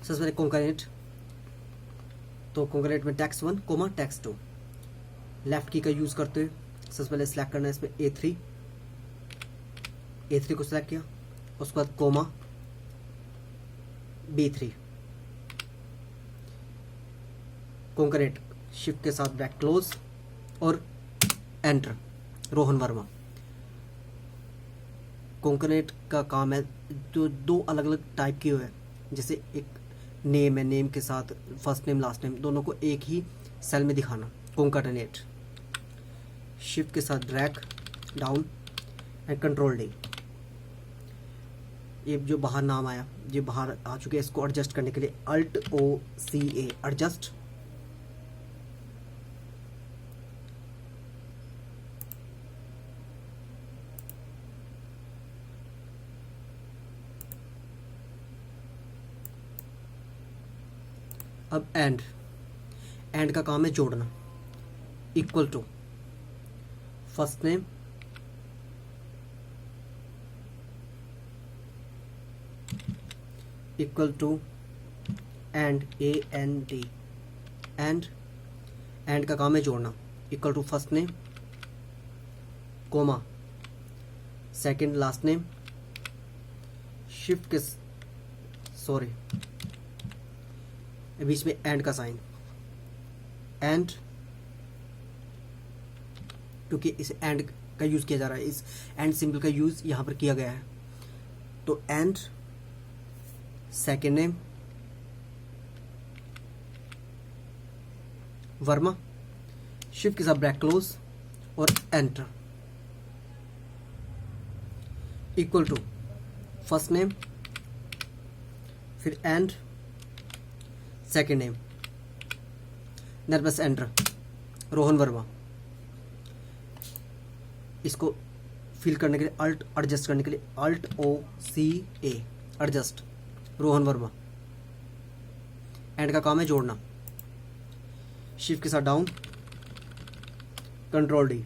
सबसे पहले कॉन्करेंट, तो कॉन्करेंट में टैक्स 1 कोमा टैक्स 2। लेफ्ट की का यूज़ करते हुए सबसे पहले सिलेक्ट करना है इसमें A3 को सिलेक्ट किया, उसके बाद कोमा B3, कॉन्करेंट शिफ्ट के साथ ब्रैकेट क्लोज और एंटर, रोहन वर्मा। कॉन्करेंट का काम है जो दो अलग अलग टाइप की है, जैसे एक नेम है, नेम के साथ फर्स्ट नेम लास्ट नेम दोनों को एक ही सेल में दिखाना, कॉन्काटेनेट। शिफ्ट के साथ drag down and control D. ये जो बाहर नाम आया, ये बाहर आ चुके हैं, इसको एडजस्ट करने के लिए Alt O C A adjust. अब एंड का काम है जोड़ना, equal to first name equal to and AND, and का काम है जोड़ना, equal to first name comma second last name, shift के सॉरी बीच में एंड का साइन, एंड क्योंकि इस एंड का यूज किया जा रहा है, इस एंड सिंबल का यूज यहां पर किया गया है, तो and second name Verma, shift के साथ ब्रैकेट क्लोज और enter, equal to first name फिर and second name, nervous enter, Rohan Verma. इसको फिल करने के लिए अल्ट एडजस्ट करने के लिए Alt O C A adjust, Rohan Verma. And का काम है जोड़ना, शिफ्ट के साथ down control D,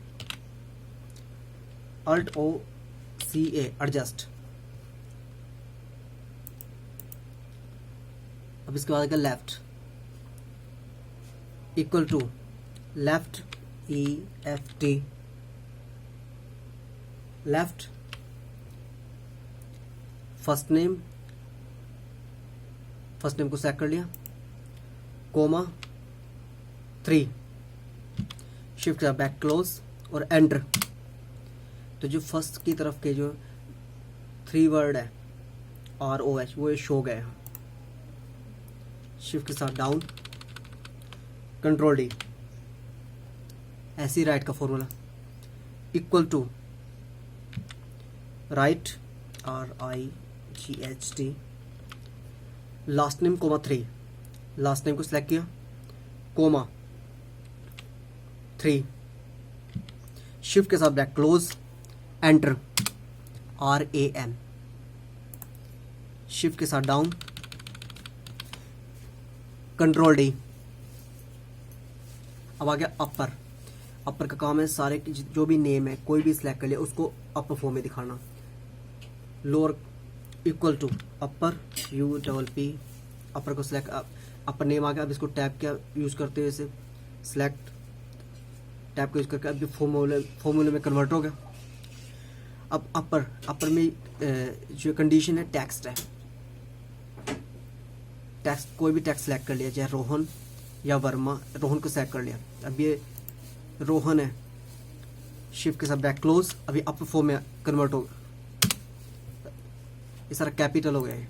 Alt O C A adjust. अब इसके बाद left equal to left EFT, left first name को सेलेक्ट कर लिया, कोमा 3, शिफ्ट का बैक क्लोज और एंटर। तो जो फर्स्ट की तरफ के जो 3 वर्ड है ROH वो शो गए हैं, शिफ्ट के साथ डाउन कंट्रोल डी, ऐसी राइट का formula, equal to right RIGHT last name comma 3, last name को सिलेक्ट किया, कोमा 3, शिफ्ट के साथ bracket close enter, RAM, shift के साथ डाउन कंट्रोल डी। अब आ गया अपर का काम है सारे जो भी नेम है कोई भी सिलेक्ट कर लिया उसको अपर फॉर्म में दिखाना, lower equal to upper UPP, upper को सिलेक्ट, अपर नेम आ गया। अब इसको टैब क्या यूज करते हुए इसे सिलेक्ट, टैब को यूज करके अब फॉर्मूले में कन्वर्ट हो गया। अब अपर में जो कंडीशन है टेक्स्ट है, टेक्स्ट कोई भी टेक्स्ट सेलेक्ट कर लिया, चाहे रोहन या वर्मा, रोहन को सेलेक्ट कर लिया, अब ये रोहन है, शिफ्ट के साथ बैक क्लोज, अभी अपर फॉर्म में कन्वर्ट हो गया, ये सारा कैपिटल हो गया है,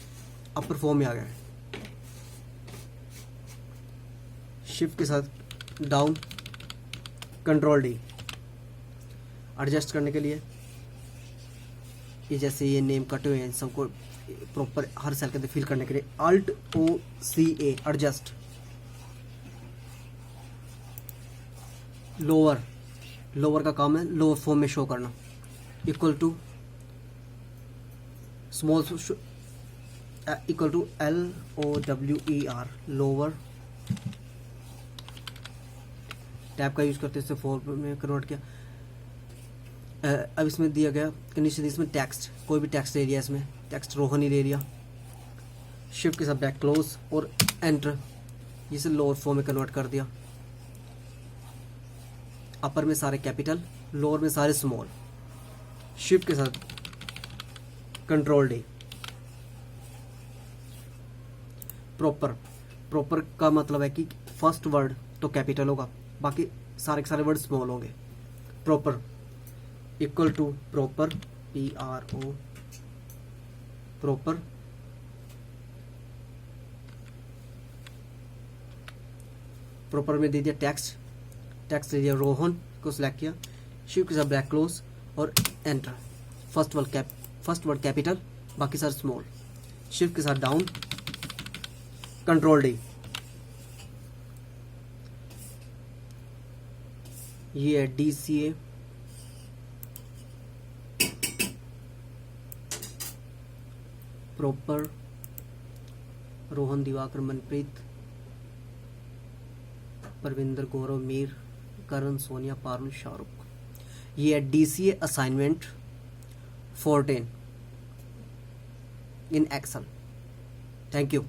अपर फॉर्म में आ गया है। शिफ्ट के साथ डाउन कंट्रोल डी, एडजस्ट करने के लिए ये जैसे ये नेम कटे हुए हैं सबको प्रॉपर हर सेल के अंदर फिल करने के लिए Alt O C A adjust, lower का काम है लोअर फॉर्म में शो करना, equal to small equal to LOWER lower, tab का यूज करते इससे फॉर्म में कन्वर्ट किया। अब इसमें दिया गया कंडीशन, इसमें टेक्स्ट कोई भी टेक्स्ट ले लिया, इसमें टेक्स्ट रोहन ही ले लिया, शिफ्ट के साथ बैक क्लोज और एंटर, इसे लोअर फॉर्म में कन्वर्ट कर दिया। अपर में सारे कैपिटल, लोअर में सारे स्मॉल। शिफ्ट के साथ कंट्रोल डी। प्रॉपर, प्रॉपर का मतलब है कि फर्स्ट वर्ड तो कैपिटल होगा, बाकी सारे के सारे वर्ड स्मॉल होंगे। Proper equal to proper, PRO, proper. Proper में दे दिया टेक्स्ट, टेक्स्ट दे दिया रोहन को सिलेक्ट किया। शिफ्ट के साथ ब्लैक क्लोज और एंटर। फर्स्ट वर्ड कैपिटल, बाकी सारे स्मॉल। शिफ्ट के साथ डाउन, कंट्रोल डी। ये है DCA, प्रॉपर, रोहन, दिवाकर, मनप्रीत, परविंदर, गौरव, मीर, करण, सोनिया, पारुल, शाहरुख। ये है DCA assignment 14 in Excel. Thank you.